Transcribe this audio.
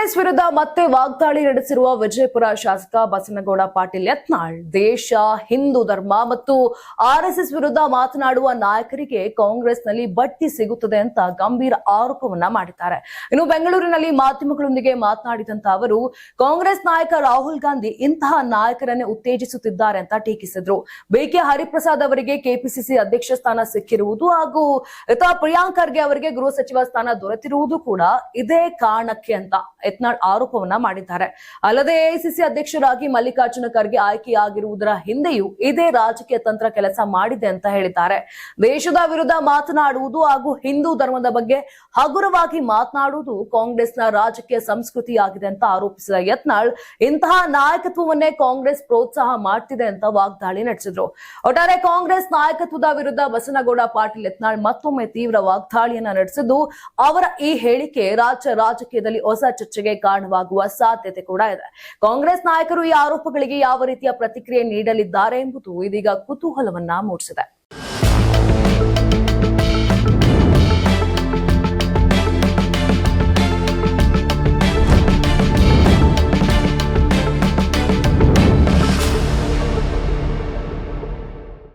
ಕಾಂಗ್ರೆಸ್ ವಿರುದ್ಧ ಮತ್ತೆ ವಾಗ್ದಾಳಿ ನಡೆಸಿರುವ ವಿಜಯಪುರ ಶಾಸಕ ಬಸನಗೌಡ ಪಾಟೀಲ್ ಯತ್ನಾಳ್ ದೇಶ, ಹಿಂದೂ ಧರ್ಮ ಮತ್ತು ಆರ್ಎಸ್ಎಸ್ ವಿರುದ್ಧ ಮಾತನಾಡುವ ನಾಯಕರಿಗೆ ಕಾಂಗ್ರೆಸ್ನಲ್ಲಿ ಬಡ್ತಿ ಸಿಗುತ್ತದೆ ಅಂತ ಗಂಭೀರ ಆರೋಪವನ್ನ ಮಾಡಿದ್ದಾರೆ. ಇನ್ನು ಬೆಂಗಳೂರಿನಲ್ಲಿ ಮಾಧ್ಯಮಗಳೊಂದಿಗೆ ಮಾತನಾಡಿದಂತ ಅವರು ಕಾಂಗ್ರೆಸ್ ನಾಯಕ ರಾಹುಲ್ ಗಾಂಧಿ ಇಂತಹ ನಾಯಕರನ್ನೇ ಉತ್ತೇಜಿಸುತ್ತಿದ್ದಾರೆ ಅಂತ ಟೀಕಿಸಿದ್ರು. ಬಿಕೆ ಹರಿಪ್ರಸಾದ್ ಅವರಿಗೆ ಕೆಪಿಸಿಸಿ ಅಧ್ಯಕ್ಷ ಸ್ಥಾನ ಸಿಕ್ಕಿರುವುದು ಹಾಗೂ ಪ್ರಿಯಾಂಕ್ ಖರ್ಗೆ ಅವರಿಗೆ ಗೃಹ ಸಚಿವ ಸ್ಥಾನ ದೊರೆತಿರುವುದು ಕೂಡ ಇದೇ ಕಾರಣಕ್ಕೆ ಅಂತ ಯತ್ನಾಳ್ ಆರೋಪವನ್ನ ಮಾಡಿದ್ದಾರೆ. ಅಲ್ಲದೆ ಎಐಸಿಸಿ ಅಧ್ಯಕ್ಷರಾಗಿ ಮಲ್ಲಿಕಾರ್ಜುನ ಖರ್ಗೆ ಆಯ್ಕೆಯಾಗಿರುವುದರ ಹಿಂದೆಯೂ ಇದೇ ರಾಜಕೀಯ ತಂತ್ರ ಕೆಲಸ ಮಾಡಿದೆ ಅಂತ ಹೇಳಿದ್ದಾರೆ. ದೇಶದ ವಿರುದ್ಧ ಮಾತನಾಡುವುದು ಹಾಗೂ ಹಿಂದೂ ಧರ್ಮದ ಬಗ್ಗೆ ಹಗುರವಾಗಿ ಮಾತನಾಡುವುದು ಕಾಂಗ್ರೆಸ್ನ ರಾಜಕೀಯ ಸಂಸ್ಕೃತಿಯಾಗಿದೆ ಅಂತ ಆರೋಪಿಸಿದ ಯತ್ನಾಳ್ ಇಂತಹ ನಾಯಕತ್ವವನ್ನೇ ಕಾಂಗ್ರೆಸ್ ಪ್ರೋತ್ಸಾಹ ಮಾಡ್ತಿದೆ ಅಂತ ವಾಗ್ದಾಳಿ ನಡೆಸಿದ್ರು. ಒಟ್ಟಾರೆ ಕಾಂಗ್ರೆಸ್ ನಾಯಕತ್ವದ ವಿರುದ್ಧ ಬಸನಗೌಡ ಪಾಟೀಲ್ ಯತ್ನಾಳ್ ಮತ್ತೊಮ್ಮೆ ತೀವ್ರ ವಾಗ್ದಾಳಿಯನ್ನ ನಡೆಸಿದ್ದು ಅವರ ಈ ಹೇಳಿಕೆ ರಾಜ್ಯ ರಾಜಕೀಯದಲ್ಲಿ ಹೊಸ ಚರ್ಚೆಗೆ ಕಾರಣವಾಗುವ ಸಾಧ್ಯತೆ ಕೂಡ ಇದೆ. ಕಾಂಗ್ರೆಸ್ ನಾಯಕರು ಈ ಆರೋಪಗಳಿಗೆ ಯಾವ ರೀತಿಯ ಪ್ರತಿಕ್ರಿಯೆ ನೀಡಲಿದ್ದಾರೆ ಎಂಬುದು ಇದೀಗ ಕುತೂಹಲವನ್ನ ಮೂಡಿಸಿದೆ.